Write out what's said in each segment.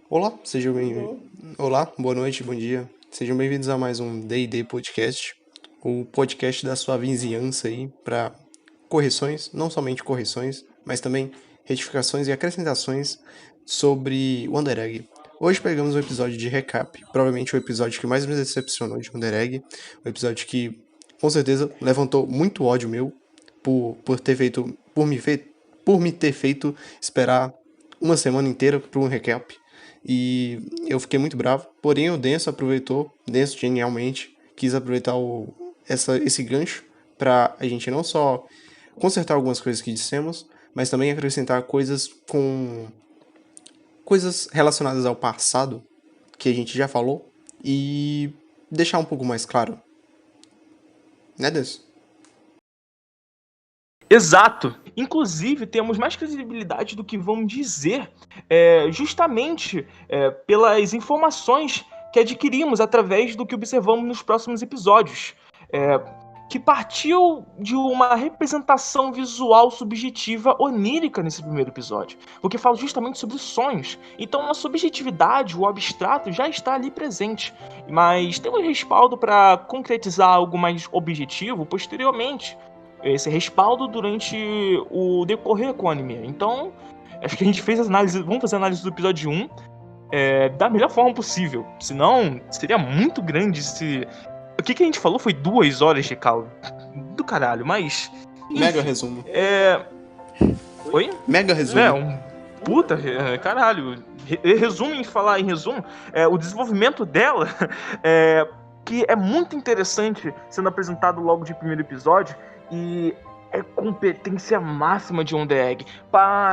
Olá, sejam bem-vindos. Olá, boa noite, bom dia. Sejam bem-vindos a mais um D&D Podcast, o podcast da sua vizinhança aí para correções, não somente correções, mas também retificações e acrescentações sobre o Wonder Egg. Hoje pegamos um episódio de recap, provavelmente o episódio que mais me decepcionou de Wonder Egg, um episódio que com certeza levantou muito ódio meu por ter feito, por me ter feito esperar uma semana inteira para um recap. E eu fiquei muito bravo. Porém, o Denso aproveitou, Denso genialmente, quis aproveitar esse gancho para a gente não só consertar algumas coisas que dissemos, mas também acrescentar coisas relacionadas ao passado que a gente já falou e deixar um pouco mais claro. Né, Denso? Exato. Inclusive, temos mais credibilidade do que vamos dizer, justamente pelas informações que adquirimos através do que observamos nos próximos episódios, que partiu de uma representação visual subjetiva onírica nesse primeiro episódio, porque fala justamente sobre sonhos. Então, a subjetividade, o abstrato, já está ali presente, mas temos respaldo para concretizar algo mais objetivo posteriormente. Esse respaldo durante o decorrer com o anime. Então, acho que a gente fez as análises. Vamos fazer a análise do episódio 1 da melhor forma possível. Senão, seria muito grande se. O que a gente falou foi 2 horas de cálculo. Do caralho, mas. Enfim, Mega resumo. Oi? Mega resumo. Puta, caralho. Resumo em falar em resumo, o desenvolvimento dela que é muito interessante sendo apresentado logo de primeiro episódio e é competência máxima de Wonder Egg,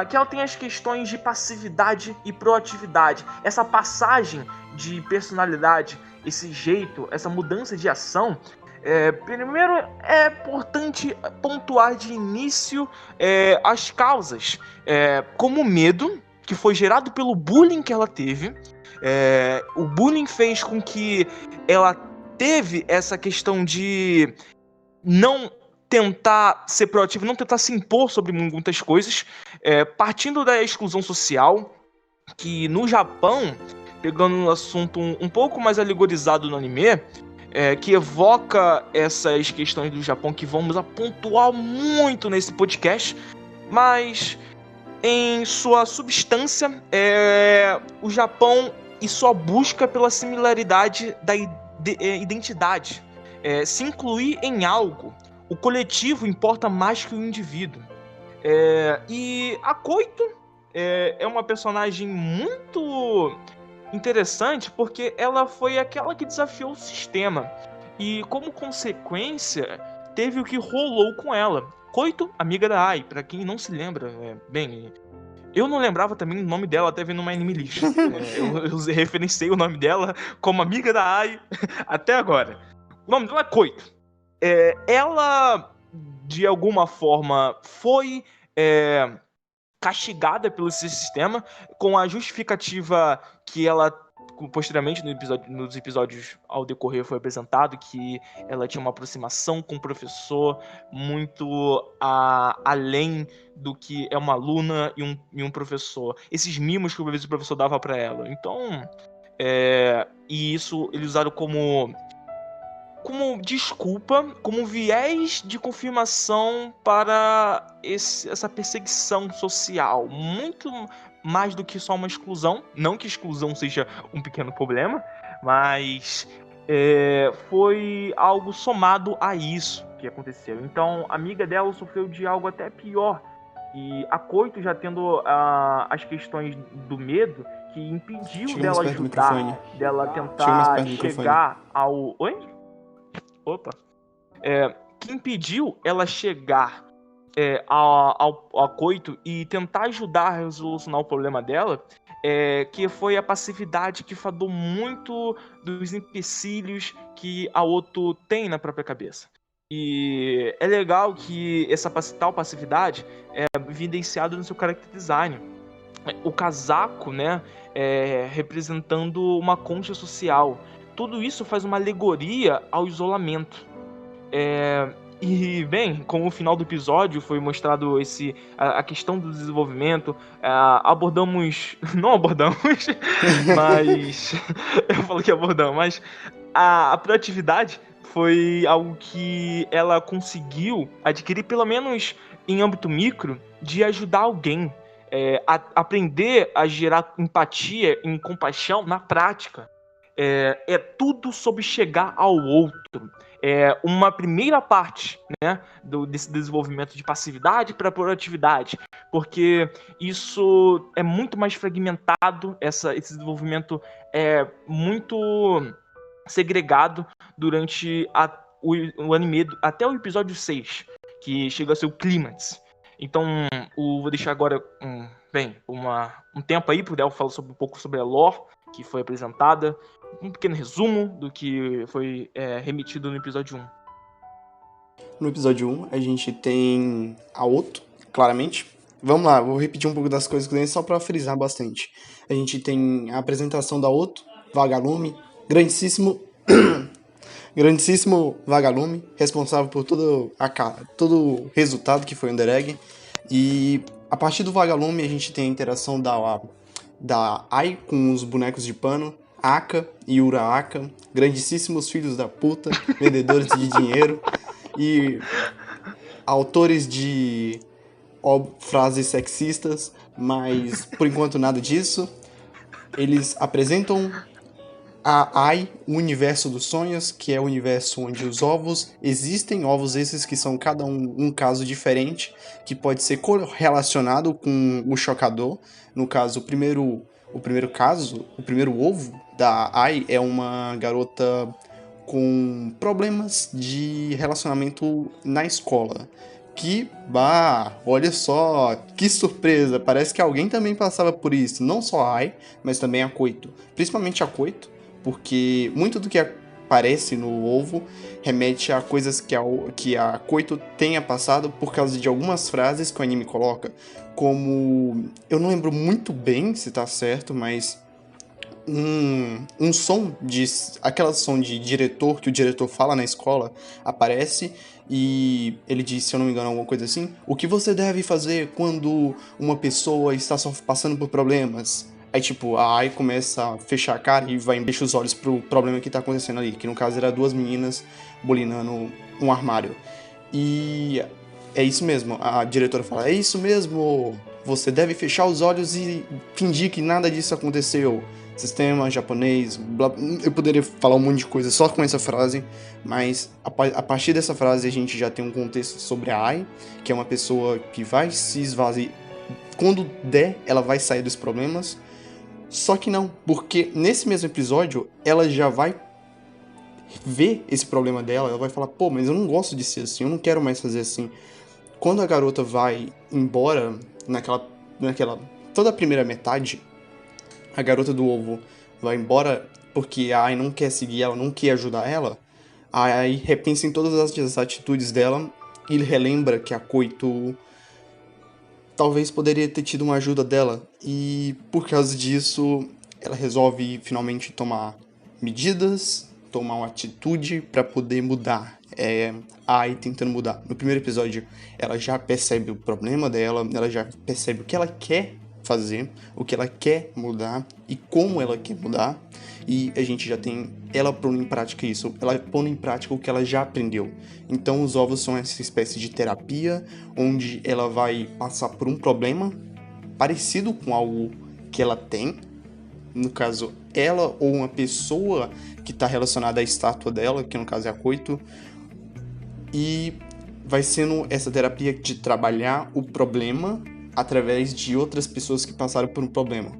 que ela tem as questões de passividade e proatividade. Essa passagem de personalidade, esse jeito, essa mudança de ação. Primeiro é importante pontuar de início as causas, como o medo, que foi gerado pelo bullying que ela teve. O bullying fez com que ela teve essa questão de não tentar ser proativa, não tentar se impor sobre muitas coisas, partindo da exclusão social, que no Japão, pegando um assunto um pouco mais alegorizado no anime, que evoca essas questões do Japão que vamos pontuar muito nesse podcast, mas em sua substância, o Japão e sua busca pela similaridade da identidade, se incluir em algo. O coletivo importa mais que o indivíduo. E a Koito é uma personagem muito interessante porque ela foi aquela que desafiou o sistema. E como consequência, teve o que rolou com ela. Koito, amiga da Ai, pra quem não se lembra, bem, eu não lembrava também o nome dela até vendo uma anime list. Eu referenciei o nome dela como amiga da Ai até agora. O nome dela é Koito. Ela, de alguma forma, foi castigada pelo sistema com a justificativa que ela, posteriormente nos episódios ao decorrer, foi apresentado que ela tinha uma aproximação com o professor muito além do que é uma aluna e um professor. Esses mimos que às vezes o professor dava para ela. Então, e isso eles usaram como desculpa, como viés de confirmação para essa perseguição social. Muito mais do que só uma exclusão. Não que exclusão seja um pequeno problema, mas foi algo somado a isso que aconteceu. Então, a amiga dela sofreu de algo até pior. E a Koito já tendo as questões do medo que impediu dela ajudar, dela tentar chegar ao... Oi? Opa. Que impediu ela chegar ao Koito e tentar ajudar a resolucionar o problema dela, que foi a passividade que fadou muito dos empecilhos que a Oto tem na própria cabeça. E é legal que essa tal passividade é evidenciada no seu character design. O casaco, né, representando uma concha social. Tudo isso faz uma alegoria ao isolamento. E, bem, com o final do episódio foi mostrado a questão do desenvolvimento. Não abordamos, mas. Eu falo que abordamos, mas a proatividade foi algo que ela conseguiu adquirir, pelo menos em âmbito micro, de ajudar alguém. Aprender a gerar empatia e compaixão na prática. É tudo sobre chegar ao outro. Uma primeira parte, né, desse desenvolvimento de passividade para proatividade, porque isso é muito mais fragmentado, esse desenvolvimento é muito segregado durante o anime, até o episódio 6, que chega a ser o clímax. Então, vou deixar agora um tempo aí para o Del falar um pouco sobre a lore que foi apresentada, um pequeno resumo do que foi remetido no episódio 1. No episódio 1, a gente tem a Otto, claramente. Vamos lá, vou repetir um pouco das coisas que eu dei só para frisar bastante. A gente tem a apresentação da Otto, Vagalume, grandíssimo Vagalume, responsável por todo o resultado que foi o Under Egg. E a partir do Vagalume, a gente tem a interação da Ai com os bonecos de pano, Aka e Ura-Aka, grandíssimos filhos da puta, vendedores de dinheiro e autores de frases sexistas, mas por enquanto nada disso. Eles apresentam a Ai, o universo dos sonhos, que é o universo onde os ovos existem, ovos esses que são cada um caso diferente, que pode ser correlacionado com o chocador. No caso, o primeiro ovo da Ai é uma garota com problemas de relacionamento na escola. Olha só, que surpresa, parece que alguém também passava por isso, não só a Ai, mas também a Koito, principalmente a Koito, porque muito do que aparece no ovo remete a coisas que a Koito tenha passado por causa de algumas frases que o anime coloca, como, eu não lembro muito bem se tá certo, mas aquela som de diretor que o diretor fala na escola aparece e ele diz, se eu não me engano, alguma coisa assim: o que você deve fazer quando uma pessoa está só passando por problemas? Aí tipo, a Ai começa a fechar a cara e deixa os olhos pro problema que tá acontecendo ali, que no caso era duas meninas bulinando um armário. E é isso mesmo, a diretora fala: é isso mesmo, você deve fechar os olhos e fingir que nada disso aconteceu. Sistema japonês, eu poderia falar um monte de coisa só com essa frase, mas a partir dessa frase a gente já tem um contexto sobre a Ai, que é uma pessoa que vai se esvaziar, quando der, ela vai sair dos problemas, só que não, porque nesse mesmo episódio ela já vai ver esse problema dela, ela vai falar: pô, mas eu não gosto de ser assim, eu não quero mais fazer assim. Quando a garota vai embora, toda a primeira metade, a garota do ovo vai embora porque a Ai não quer seguir ela, não quer ajudar ela. A Ai repensa em todas as atitudes dela e relembra que a Koito talvez poderia ter tido uma ajuda dela. E por causa disso, ela resolve finalmente tomar medidas, tomar uma atitude para poder mudar. A Ai tentando mudar. No primeiro episódio, ela já percebe o problema dela, ela já percebe o que ela quer fazer, o que ela quer mudar e como ela quer mudar, e a gente já tem ela pondo em prática isso, ela pondo em prática o que ela já aprendeu. Então os ovos são essa espécie de terapia, onde ela vai passar por um problema parecido com algo que ela tem, no caso ela ou uma pessoa que está relacionada à estátua dela, que no caso é a Koito, e vai sendo essa terapia de trabalhar o problema através de outras pessoas que passaram por um problema.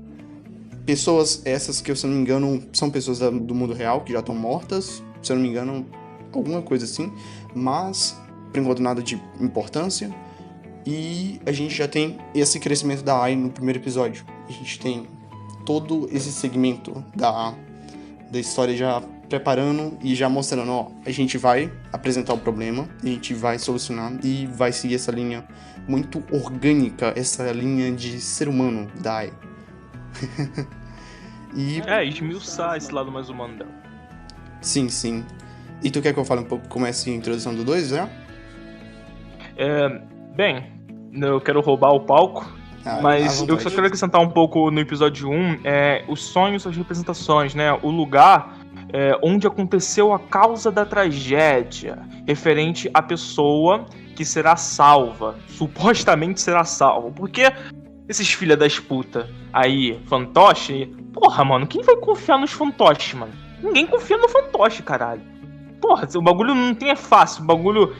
Pessoas essas que, se eu não me engano, são pessoas do mundo real, que já estão mortas, se eu não me engano, alguma coisa assim, mas, por enquanto, nada de importância. E a gente já tem esse crescimento da Ai no primeiro episódio. A gente tem todo esse segmento da história já preparando e já mostrando: ó, a gente vai apresentar o problema, a gente vai solucionar e vai seguir essa linha muito orgânica, essa linha de ser humano da Ai. esmiuçar esse lado mais humano dela. Sim. E tu quer que eu fale um pouco como é essa introdução do 2, né? Bem, eu quero roubar o palco, mas eu só quero acrescentar um pouco no episódio 1, os sonhos, as representações, né? O lugar onde aconteceu a causa da tragédia, referente à pessoa que será salva, supostamente será salva, porque esses filha das puta aí, fantoche, porra, mano, quem vai confiar nos fantoches, mano? Ninguém confia no fantoche, caralho. Porra, o bagulho não tem fácil, o bagulho...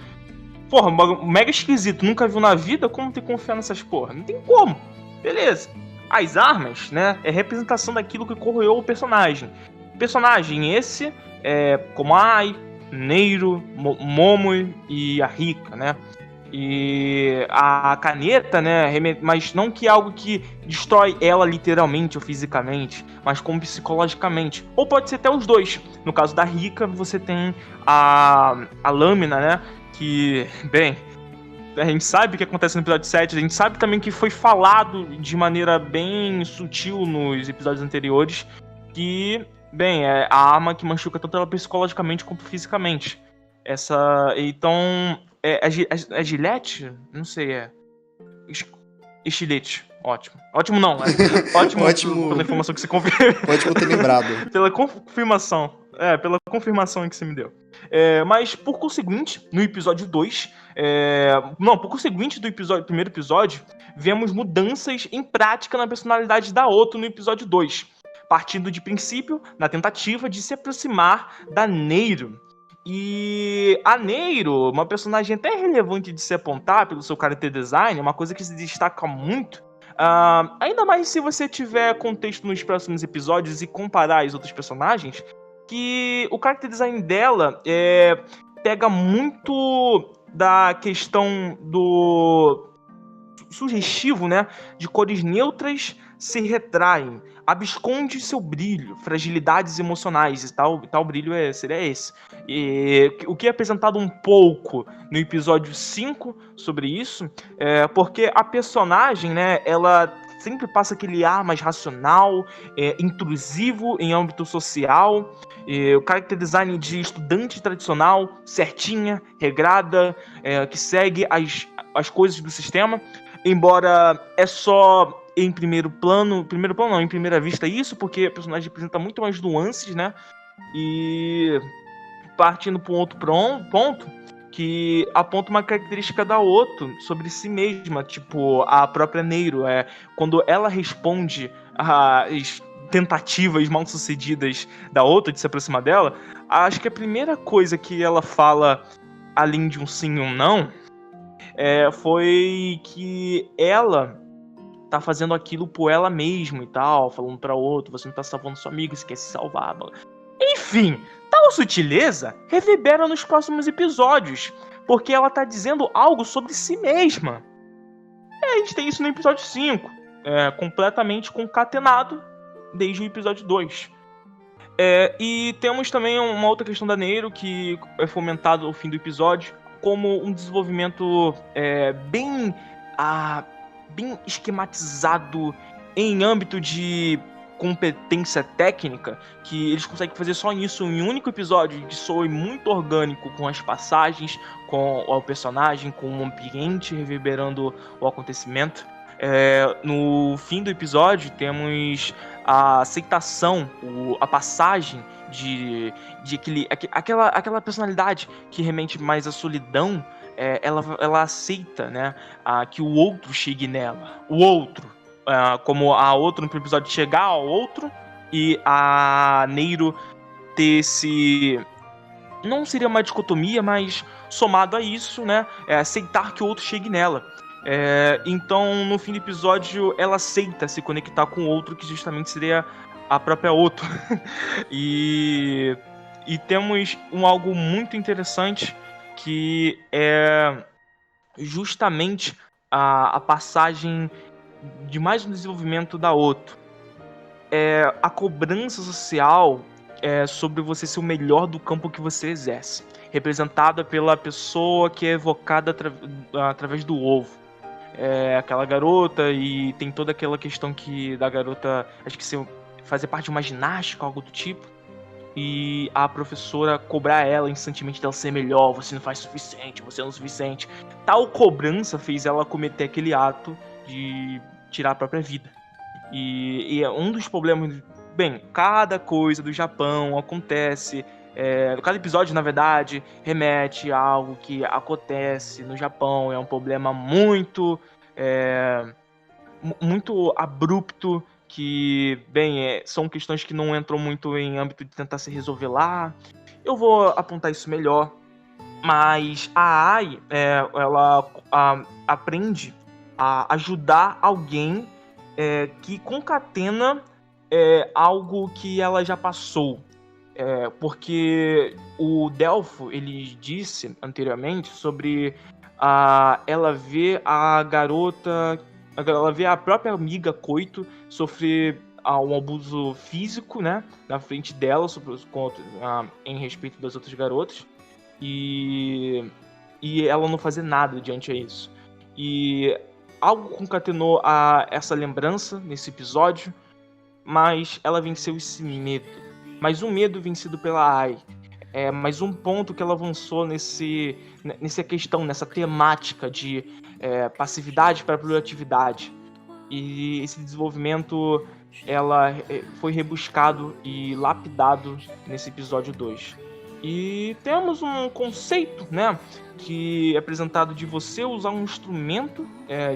Porra, mega esquisito, nunca viu na vida, como tem que confiar nessas porra? Não tem como. Beleza. As armas, né, é representação daquilo que corroeu o personagem. Personagem esse, como Ai, Neiro, Momo e a Rika, né? E a caneta, né, mas não que algo que destrói ela literalmente ou fisicamente, mas como psicologicamente. Ou pode ser até os dois. No caso da Rika, você tem a lâmina, né, que, bem, a gente sabe o que acontece no episódio 7, a gente sabe também que foi falado de maneira bem sutil nos episódios anteriores, que, bem, é a arma que machuca tanto ela psicologicamente quanto fisicamente. Então, é Gillette? Não sei, Estilete. Ótimo. Ótimo não, ótimo pela informação que você confirmou. Ótimo ter lembrado. Pela confirmação. Pela confirmação que você me deu. Mas, por conseguinte, no episódio 2... por conseguinte do primeiro episódio, vemos mudanças em prática na personalidade da Otto no episódio 2. Partindo de princípio, na tentativa de se aproximar da Neiro. E a Neiro, uma personagem até relevante de se apontar pelo seu character design, uma coisa que se destaca muito, ainda mais se você tiver contexto nos próximos episódios e comparar as outras personagens, que o character design dela pega muito da questão do sugestivo, né, de cores neutras se retraem, absconde seu brilho, fragilidades emocionais e tal brilho seria esse. E o que é apresentado um pouco no episódio 5 sobre isso, porque a personagem, né, ela sempre passa aquele ar mais racional, intrusivo em âmbito social, o character design de estudante tradicional, certinha, regrada, que segue as coisas do sistema, embora é só em em primeira vista isso, porque a personagem apresenta muito mais nuances, né? E partindo para um outro ponto, que aponta uma característica da Otto sobre si mesma, tipo a própria Neiro, quando ela responde às tentativas mal sucedidas da Otto de se aproximar dela, acho que a primeira coisa que ela fala, além de um sim e um não, foi que ela tá fazendo aquilo por ela mesma e tal, falando pra outro, você não tá salvando sua amiga, você quer se salvar. Enfim, tal sutileza reverbera nos próximos episódios, porque ela tá dizendo algo sobre si mesma. A gente tem isso no episódio 5, completamente concatenado desde o episódio 2. E temos também uma outra questão da Neiro, que é fomentado ao fim do episódio, como um desenvolvimento bem esquematizado em âmbito de competência técnica, que eles conseguem fazer só isso em um único episódio, que soe muito orgânico, com as passagens, com o personagem, com o ambiente reverberando o acontecimento. No fim do episódio temos a aceitação, a passagem de aquela personalidade que remete mais à solidão. Ela aceita, né, que o outro chegue nela. O outro, como a outra no primeiro episódio chegar ao outro, e a Neiro ter esse... Não seria uma dicotomia, mas somado a isso, né, aceitar que o outro chegue nela. Então, no fim do episódio, ela aceita se conectar com o outro, que justamente seria a própria Otto. E temos algo muito interessante, que é justamente a passagem de mais um desenvolvimento da Otto. A cobrança social sobre você ser o melhor do campo que você exerce, representada pela pessoa que é evocada através do ovo. Aquela garota, e tem toda aquela questão da garota, acho que fazer parte de uma ginástica, algo do tipo. e a professora cobrar ela incessantemente dela ser melhor, você não faz o suficiente, você não é o suficiente. Tal cobrança fez ela cometer aquele ato de tirar a própria vida. E é um dos problemas... Bem, cada coisa do Japão acontece... cada episódio, na verdade, remete a algo que acontece no Japão. É um problema muito abrupto, que, bem, são questões que não entram muito em âmbito de tentar se resolver lá. Eu vou apontar isso melhor. Mas a Ai, ela aprende a ajudar alguém que concatena algo que ela já passou. Porque o Delfo, ele disse anteriormente sobre ela ver a garota, ela ver a própria amiga Koito sofrer um abuso físico, né, na frente dela, em respeito das outras garotas, e ela não fazer nada diante a isso. E algo concatenou essa lembrança nesse episódio, mas ela venceu esse medo. Mais um medo vencido pela Ai. Mais um ponto que ela avançou nessa questão, nessa temática de passividade para proatividade. E esse desenvolvimento ela foi rebuscado e lapidado nesse episódio 2. E temos um conceito, né, que é apresentado de você usar um instrumento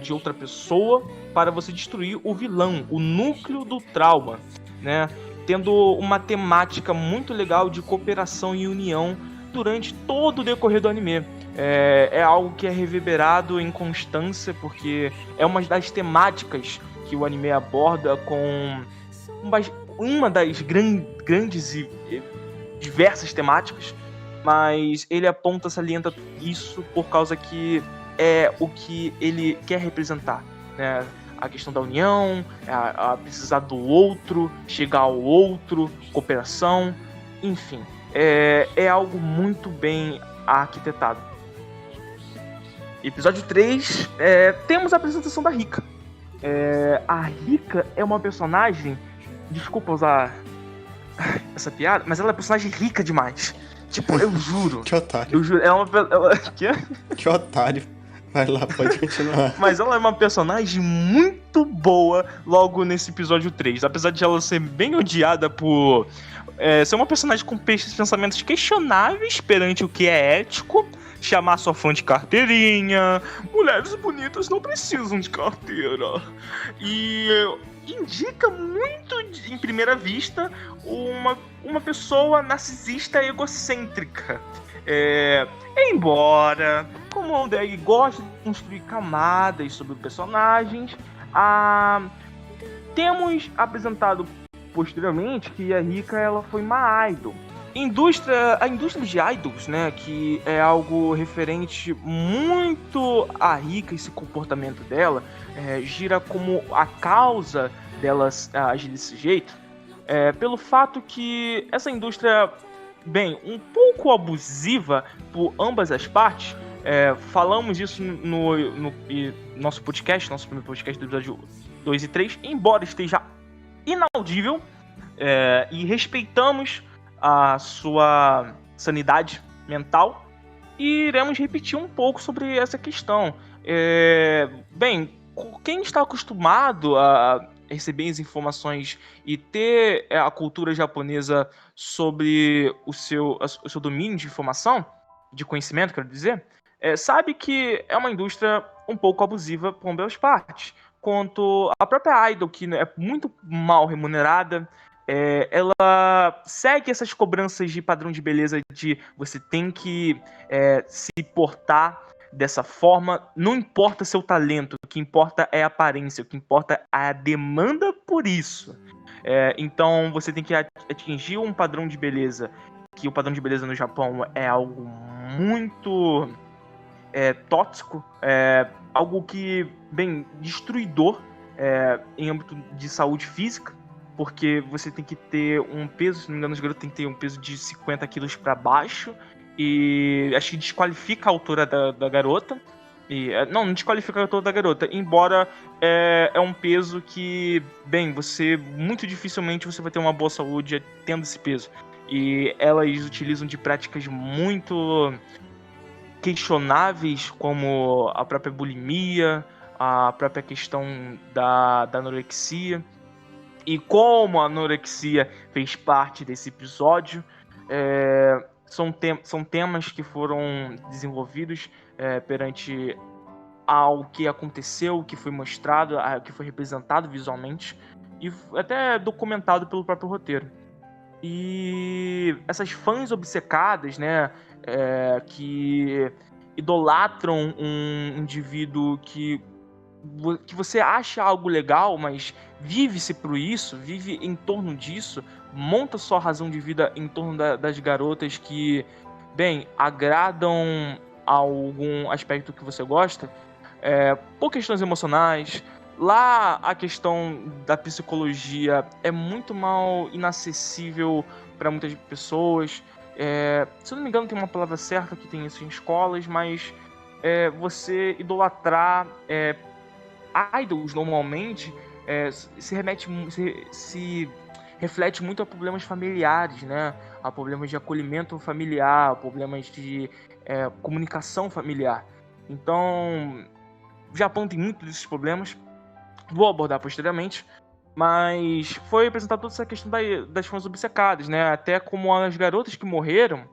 de outra pessoa para você destruir o vilão, o núcleo do trauma, né? Tendo uma temática muito legal de cooperação e união durante todo o decorrer do anime. É algo que é reverberado em constância, porque é uma das temáticas que o anime aborda com uma das grandes e diversas temáticas, mas ele aponta, salienta isso por causa que é o que ele quer representar, né? A questão da união, a precisar do outro, chegar ao outro, cooperação, enfim, é algo muito bem arquitetado. Episódio 3, temos a apresentação da Rika. A Rika é uma personagem, desculpa usar essa piada, mas ela é uma personagem rica demais. Tipo, eu juro. Que otário. Eu juro, Que otário. Vai lá, pode continuar. Mas ela é uma personagem muito boa logo nesse episódio 3. Apesar de ela ser bem odiada por ser uma personagem com pensamentos questionáveis perante o que é ético, chamar sua fã de carteirinha, mulheres bonitas não precisam de carteira. E indica muito, em primeira vista, uma pessoa narcisista e egocêntrica. Embora, como o Ondeg gosta de construir camadas sobre os personagens, temos apresentado posteriormente que a Rika ela foi uma idol. A indústria de idols, né, que é algo referente muito à Rika e esse comportamento dela, gira como a causa delas agir desse jeito, pelo fato que essa indústria, bem, um pouco abusiva por ambas as partes. Falamos isso no nosso primeiro podcast do episódio 2 e 3, embora esteja inaudível, e respeitamos a sua sanidade mental, e iremos repetir um pouco sobre essa questão. Bem, quem está acostumado a receber as informações e ter a cultura japonesa sobre o seu domínio de informação, de conhecimento, quero dizer, sabe que é uma indústria um pouco abusiva por ambas partes. Quanto a própria idol, que é muito mal remunerada, ela segue essas cobranças de padrão de beleza de você tem que se portar dessa forma, não importa seu talento, o que importa é a aparência, o que importa é a demanda por isso. Então você tem que atingir um padrão de beleza, que o padrão de beleza no Japão é algo muito tóxico, algo que, bem, destruidor em âmbito de saúde física, porque você tem que ter um peso, se não me engano, os garotos tem que ter um peso de 50 quilos para baixo, e acho que desqualifica a altura da garota. Não desqualifica a altura da garota, embora é um peso que, bem, muito dificilmente você vai ter uma boa saúde tendo esse peso. e elas utilizam de práticas muito questionáveis, como a própria bulimia, a própria questão da anorexia, e como a anorexia fez parte desse episódio. São temas que foram desenvolvidos perante ao que aconteceu, o que foi mostrado, o que foi representado visualmente, e até documentado pelo próprio roteiro. E essas fãs obcecadas, né, que idolatram um indivíduo que você acha algo legal, mas vive-se por isso, vive em torno disso, monta sua razão de vida em torno das garotas que, bem, agradam a algum aspecto que você gosta, por questões emocionais. Lá a questão da psicologia é muito mal inacessível para muitas pessoas. Se eu não me engano, tem uma palavra certa que tem isso em escolas, mas você idolatrar idols normalmente se reflete muito a problemas familiares, né? A problemas de acolhimento familiar, a problemas de comunicação familiar. Então, o Japão tem muitos desses problemas. Vou abordar posteriormente, mas foi apresentada toda essa questão das fãs obcecadas, né? Até como as garotas que morreram,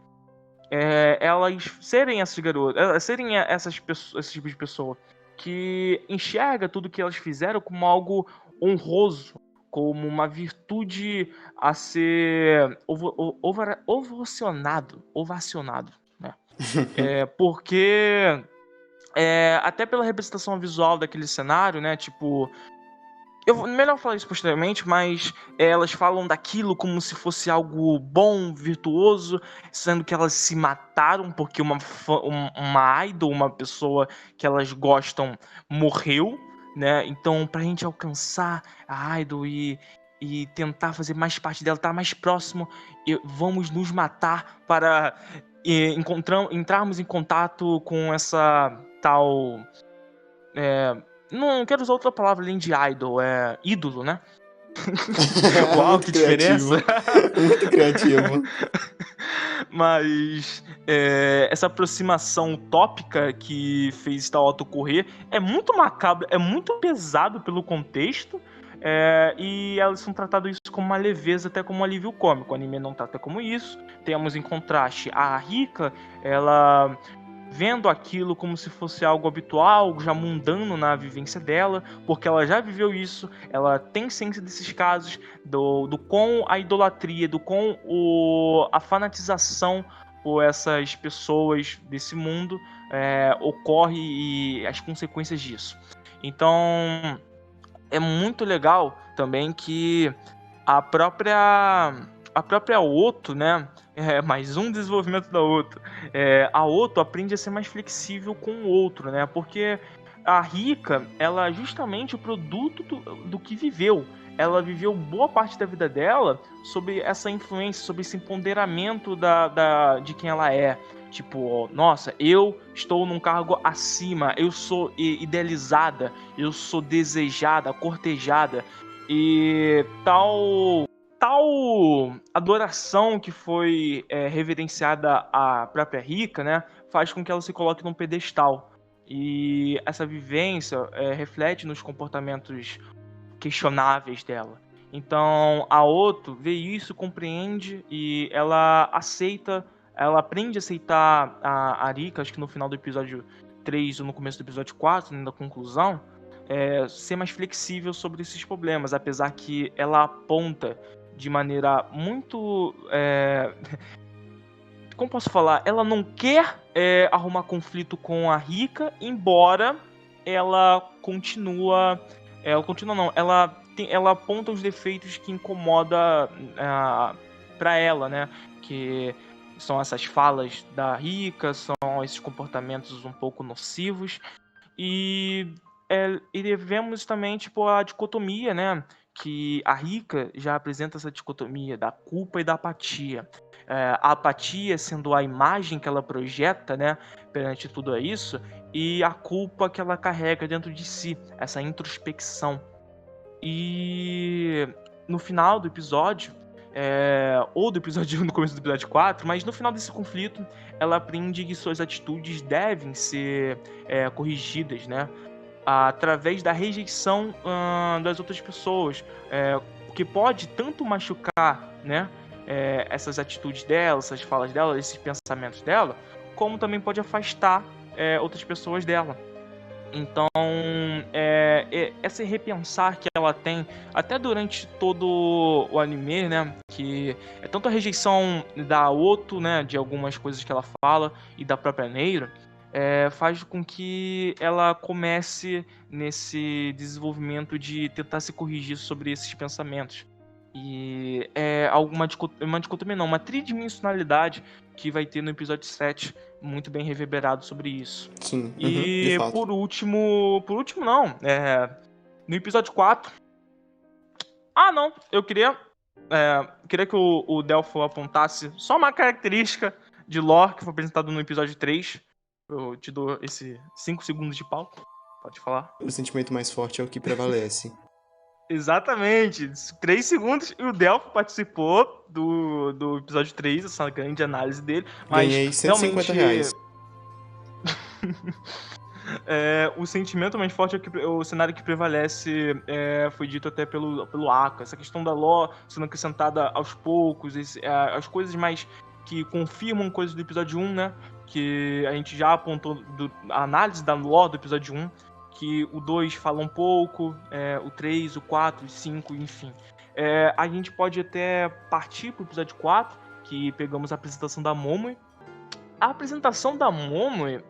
elas serem essas garotas, elas serem esse tipo de pessoa que enxerga tudo que elas fizeram como algo honroso, como uma virtude a ser ovacionado, né? Porque até pela representação visual daquele cenário, né? Tipo, melhor falar isso posteriormente, mas elas falam daquilo como se fosse algo bom, virtuoso, sendo que elas se mataram porque uma idol, uma pessoa que elas gostam, morreu, né? Então, pra gente alcançar a idol e tentar fazer mais parte dela, estar mais próximo, vamos nos matar para entrarmos em contato com essa tal... Não quero usar outra palavra além de idol, ídolo, né? Uau, Muito que criativo. diferença! Muito criativo. Mas essa aproximação utópica que fez tal ato ocorrer é muito macabro, é muito pesado pelo contexto, e elas são tratadas isso como uma leveza, até como um alívio cômico. O anime não trata como isso. Temos em contraste a Rika, ela vendo aquilo como se fosse algo habitual, já mundano na vivência dela, porque ela já viveu isso, ela tem ciência desses casos, do com a idolatria, do com a fanatização por essas pessoas desse mundo ocorre e as consequências disso. Então, é muito legal também que a própria Oto, né? Mais um desenvolvimento da Oto. A Oto aprende a ser mais flexível com o outro, né? Porque a Rika, ela é justamente o produto do que viveu. Ela viveu boa parte da vida dela sob essa influência, sob esse empoderamento de quem ela é. Tipo, nossa, eu estou num cargo acima, eu sou idealizada, eu sou desejada, cortejada. E tal adoração que foi reverenciada à própria Rika, né, faz com que ela se coloque num pedestal. E essa vivência reflete nos comportamentos questionáveis dela. Então, a Oto vê isso, compreende e ela aceita, ela aprende a aceitar a Rika, acho que no final do episódio 3 ou no começo do episódio 4, na conclusão, ser mais flexível sobre esses problemas, apesar que ela aponta de maneira muito... como posso falar? Ela não quer arrumar conflito com a Rika, embora ela continua... Ela aponta os defeitos que incomoda pra ela, né? Que são essas falas da Rika, são esses comportamentos um pouco nocivos. E vemos também, tipo, a dicotomia, né? Que a Rika já apresenta essa dicotomia da culpa e da apatia. A apatia sendo a imagem que ela projeta, né? Perante tudo isso. E a culpa que ela carrega dentro de si. Essa introspecção. E no final do episódio, ou do episódio 1, no começo do episódio 4, mas no final desse conflito, ela aprende que suas atitudes devem ser corrigidas, né? Através da rejeição das outras pessoas, que pode tanto machucar, né, essas atitudes dela, essas falas dela, esses pensamentos dela, como também pode afastar outras pessoas dela. Então, esse repensar que ela tem, até durante todo o anime, né, que é tanto a rejeição da Oto, né, de algumas coisas que ela fala, e da própria Neiro, faz com que ela comece nesse desenvolvimento de tentar se corrigir sobre esses pensamentos. E é uma dicotomia não, uma tridimensionalidade que vai ter no episódio 7, muito bem reverberado sobre isso. Sim, de E fato. por último não, no episódio 4... não, eu queria que o Delpho apontasse só uma característica de lore que foi apresentado no episódio 3. Eu te dou esse 5 segundos de pauta. Pode falar. O sentimento mais forte é o que prevalece. Exatamente, 3 segundos, e o Delpho participou do episódio 3, essa grande análise dele, mas Ganhei R$150. realmente o sentimento mais forte é o cenário que prevalece, foi dito até pelo Aka, essa questão da lore sendo acrescentada aos poucos, as coisas mais que confirmam coisas do episódio 1, né, que a gente já apontou, a análise da lore do episódio 1, que o 2 fala um pouco, o 3, o 4, o 5, enfim. A gente pode até partir pro episódio 4, que pegamos a apresentação da Momoi. A apresentação da Momoi,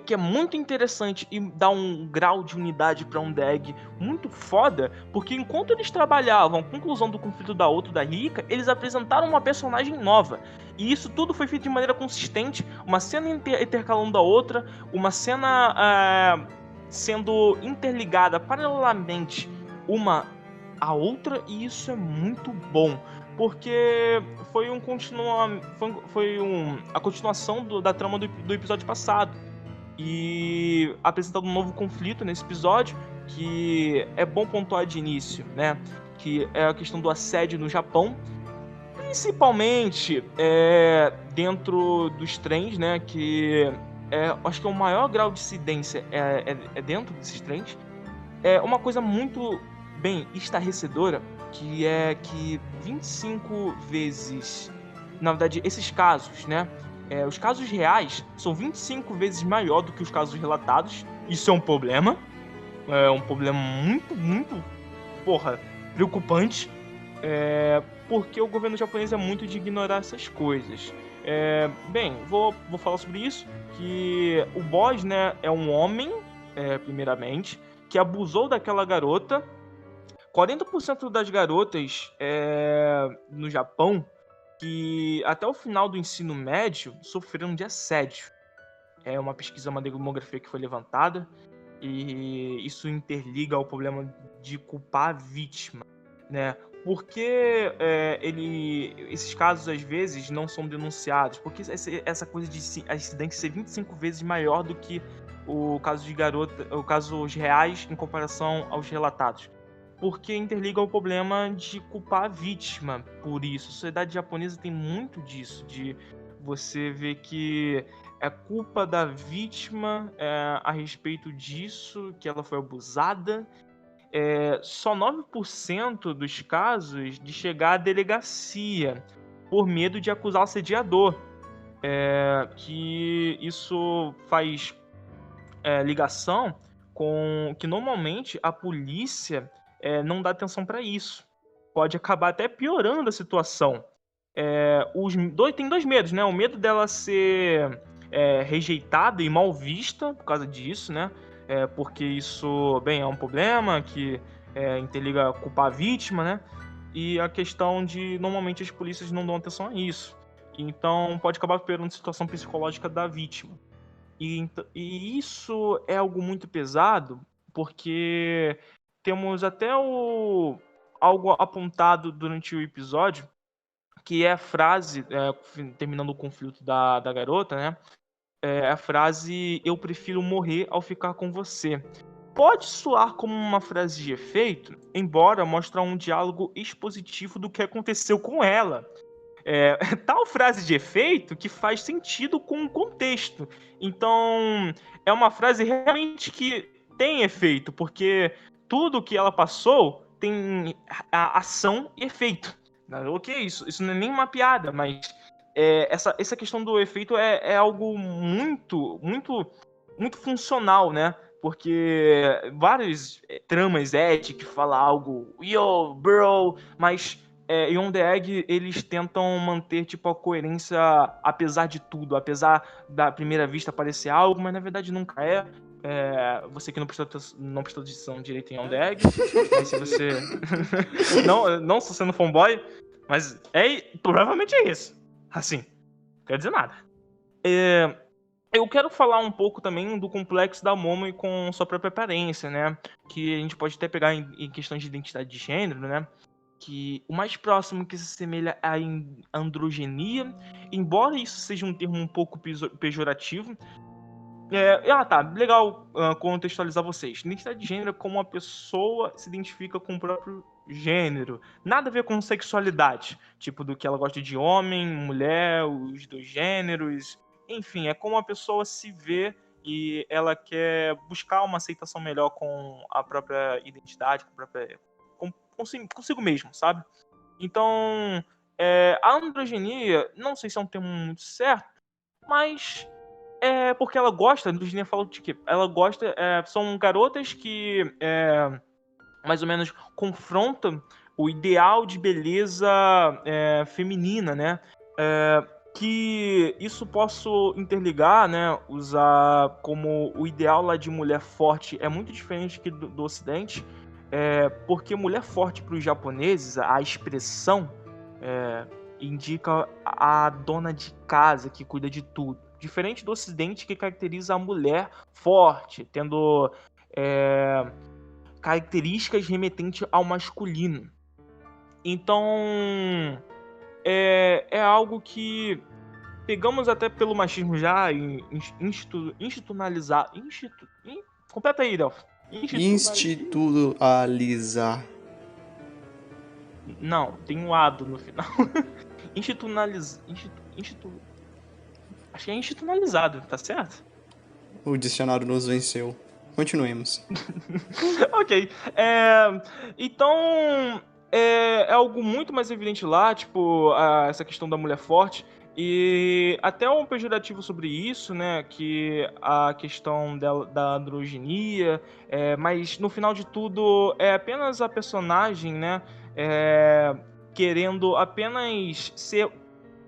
que é muito interessante e dá um grau de unidade para um DEG muito foda, porque enquanto eles trabalhavam a conclusão do conflito da Oto da Rika, eles apresentaram uma personagem nova. E isso tudo foi feito de maneira consistente, uma cena intercalando a outra, uma cena sendo interligada paralelamente uma à outra, e isso é muito bom, porque foi a continuação da trama do episódio passado, e apresentando um novo conflito nesse episódio, que é bom pontuar de início, né, que é a questão do assédio no Japão, principalmente dentro dos trens, né, que acho que o maior grau de incidência é dentro desses trens. É uma coisa muito bem estarrecedora, que é que 25 vezes... Na verdade, esses casos, né? Os casos reais são 25 vezes maior do que os casos relatados. Isso é um problema. É um problema muito, muito, preocupante. Porque o governo japonês é muito de ignorar essas coisas. Bem, vou falar sobre isso, que o boss, né, é um homem, primeiramente, que abusou daquela garota. 40% das garotas no Japão, que até o final do ensino médio, sofreram de assédio. É uma pesquisa, uma demografia que foi levantada, e isso interliga ao problema de culpar a vítima, né? Porque esses casos às vezes não são denunciados, porque essa coisa de acidente ser 25 vezes maior do que o caso de garota, o casos reais em comparação aos relatados, porque interliga ao problema de culpar a vítima por isso. A sociedade japonesa tem muito disso, de você ver que é culpa da vítima a respeito disso, que ela foi abusada. Só 9% dos casos de chegar à delegacia por medo de acusar o assediador. Que isso faz ligação com que normalmente a polícia não dá atenção para isso. Pode acabar até piorando a situação. Tem dois medos, né? O medo dela ser rejeitada e mal vista por causa disso, né? Porque isso, bem, é um problema que interliga culpar a vítima, né? E a questão de, normalmente, as polícias não dão atenção a isso. Então, pode acabar piorando a situação psicológica da vítima. E isso é algo muito pesado, porque temos até algo apontado durante o episódio, que é a frase, terminando o conflito da garota, né? A frase: eu prefiro morrer ao ficar com você. pode soar como uma frase de efeito, embora mostre um diálogo expositivo do que aconteceu com ela. Tal frase de efeito que faz sentido com o contexto. Então, é uma frase realmente que tem efeito, porque tudo que ela passou tem a ação e efeito. Ok, isso não é nem uma piada, mas essa questão do efeito é algo muito, muito, muito funcional, né? Porque várias tramas Ed que fala algo, yo, bro, mas em On The Egg eles tentam manter tipo a coerência apesar de tudo, apesar da primeira vista parecer algo, mas na verdade nunca é. Você que não prestou atenção direito em On The Egg, mas se você não estou sendo fanboy, mas provavelmente é isso. Assim, não quer dizer nada. Eu quero falar um pouco também do complexo da Momo com sua própria aparência, né? Que a gente pode até pegar em questão de identidade de gênero, né? Que o mais próximo que se assemelha à androgenia, embora isso seja um termo um pouco pejorativo. Tá, legal contextualizar vocês. Identidade de gênero é como uma pessoa se identifica com o próprio gênero. Nada a ver com sexualidade, tipo do que ela gosta de homem, mulher, os dois gêneros. Enfim, é como a pessoa se vê e ela quer buscar uma aceitação melhor com a própria identidade, consigo mesmo, sabe? Então, a androgenia, não sei se é um termo muito certo, mas porque ela gosta, a androgenia fala de quê? Ela gosta, são garotas que mais ou menos confrontam o ideal de beleza feminina, né? Que isso posso interligar, né? Usar como o ideal lá de mulher forte é muito diferente que do Ocidente, porque mulher forte para os japoneses, a expressão indica a dona de casa que cuida de tudo. Diferente do Ocidente, que caracteriza a mulher forte, tendo características remetentes ao masculino. Então, é algo que pegamos até pelo machismo já institucionalizar. Completa aí, Delphi. Institucionalizar. Não, tem um ado no final. Acho que é institucionalizado, tá certo? O dicionário nos venceu. Continuemos. Ok. Então, é algo muito mais evidente lá, tipo, essa questão da mulher forte. E até um pejorativo sobre isso, né? Que a questão da androgenia. Mas no final de tudo, é apenas a personagem, né? Querendo apenas ser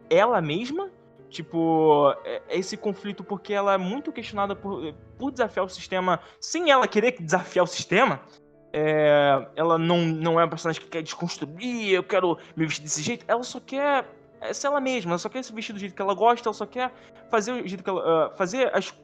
ela mesma. Tipo, esse conflito, porque ela é muito questionada por desafiar o sistema sem ela querer desafiar o sistema. Ela não é uma personagem que quer desconstruir, eu quero me vestir desse jeito. Ela só quer ser ela mesma, ela só quer se vestir do jeito que ela gosta, ela só quer fazer o jeito que ela. Fazer as.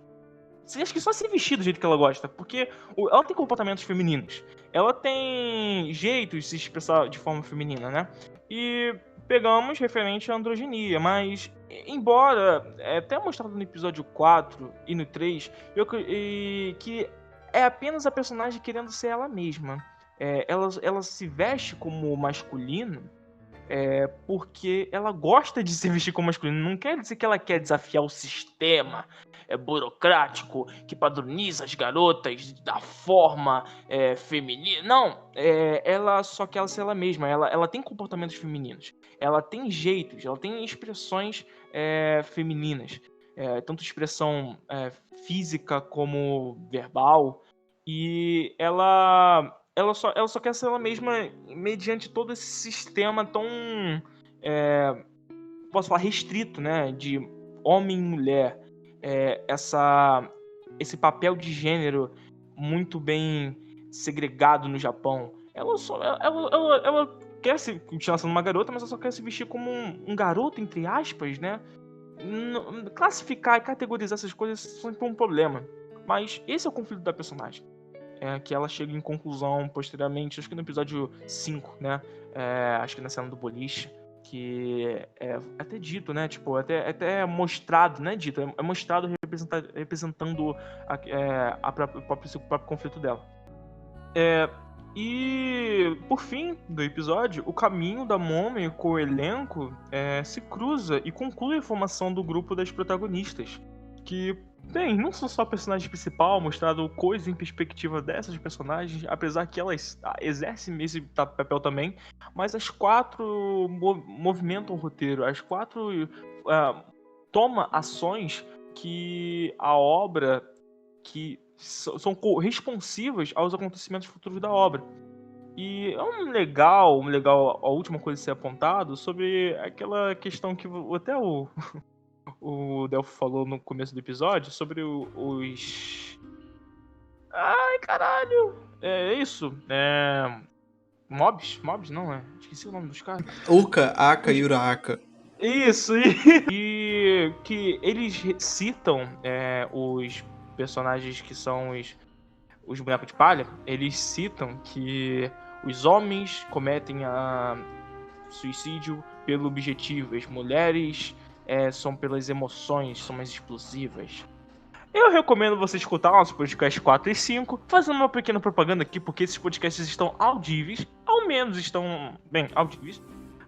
Acho que só se vestir do jeito que ela gosta, porque ela tem comportamentos femininos. Ela tem jeitos de se expressar de forma feminina, né? E pegamos referente à androgenia, mas embora até mostrado no episódio 4 e no 3, que é apenas a personagem querendo ser ela mesma. Ela se veste como masculino porque ela gosta de se vestir como masculino. Não quer dizer que ela quer desafiar o sistema burocrático que padroniza as garotas da forma feminina. Não, ela só quer ser ela mesma. Ela tem comportamentos femininos. Ela tem jeitos, ela tem expressões femininas. Tanto expressão física como verbal. E ela só quer ser ela mesma mediante todo esse sistema tão, posso falar, restrito, né? De homem e mulher. Esse papel de gênero muito bem segregado no Japão. Ela quer continuar sendo uma garota, mas ela só quer se vestir como um garoto, entre aspas, né? Classificar e categorizar essas coisas sempre é um problema. Mas esse é o conflito da personagem. Que ela chega em conclusão posteriormente, acho que no episódio 5, né? Acho que na cena do boliche, que é até dito, né? Tipo, até mostrado, né? Dito, é mostrado representando o próprio conflito dela. E, por fim do episódio, o caminho da Mommy com o elenco se cruza e conclui a formação do grupo das protagonistas. Que, bem, não são só personagens principal, mostrado coisas em perspectiva dessas personagens, apesar que elas exercem esse papel também, mas as quatro movimentam o roteiro, as quatro tomam ações que a obra que são responsivas aos acontecimentos futuros da obra. E é um legal, a última coisa a ser apontado sobre aquela questão que até o Delphi falou no começo do episódio, sobre os... Ai, caralho! É isso, Mobs? Mobs não, esqueci o nome dos caras. Uka, Aka e Urahaka. Isso, e que eles citam os personagens que são os bonecos de palha, eles citam que os homens cometem suicídio pelo objetivo, as mulheres são pelas emoções, são mais explosivas. Eu recomendo você escutar nossos podcasts 4 e 5, fazendo uma pequena propaganda aqui, porque esses podcasts estão audíveis, ao menos estão bem audíveis.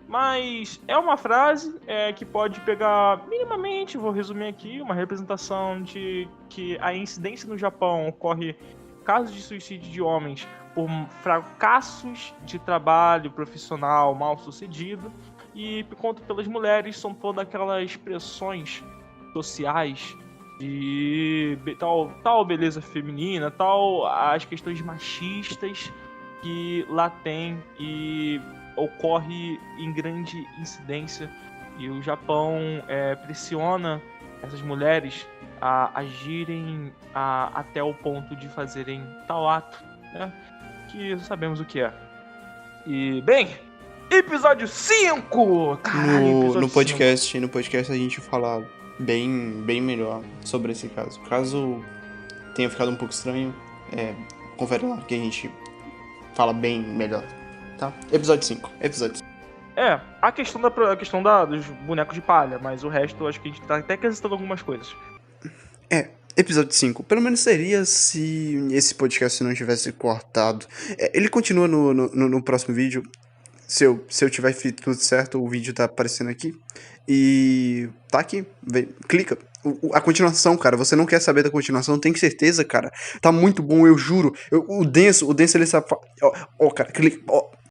Mas é uma frase que pode pegar minimamente, vou resumir aqui, uma representação de que a incidência no Japão ocorre casos de suicídio de homens por fracassos de trabalho profissional mal sucedido, e por conta pelas mulheres são todas aquelas pressões sociais de tal beleza feminina, tal as questões machistas que lá tem e ocorre em grande incidência, e o Japão pressiona essas mulheres a agirem até o ponto de fazerem tal ato, né? Que sabemos o que é. E, bem, episódio 5! Caralho, No podcast a gente fala bem melhor sobre esse caso. Caso tenha ficado um pouco estranho, confere lá que a gente fala bem melhor. Tá? Episódio 5. A questão dos bonecos de palha, mas o resto acho que a gente tá até acrescentando algumas coisas. Episódio 5. Pelo menos seria se esse podcast não tivesse cortado. Ele continua no próximo vídeo. Se eu tiver feito tudo certo, o vídeo tá aparecendo aqui. E tá aqui. Clica. A continuação, cara. Você não quer saber da continuação? Tem certeza, cara. Tá muito bom, eu juro. O denso ele sabe... Ó, cara. Clica. Ó.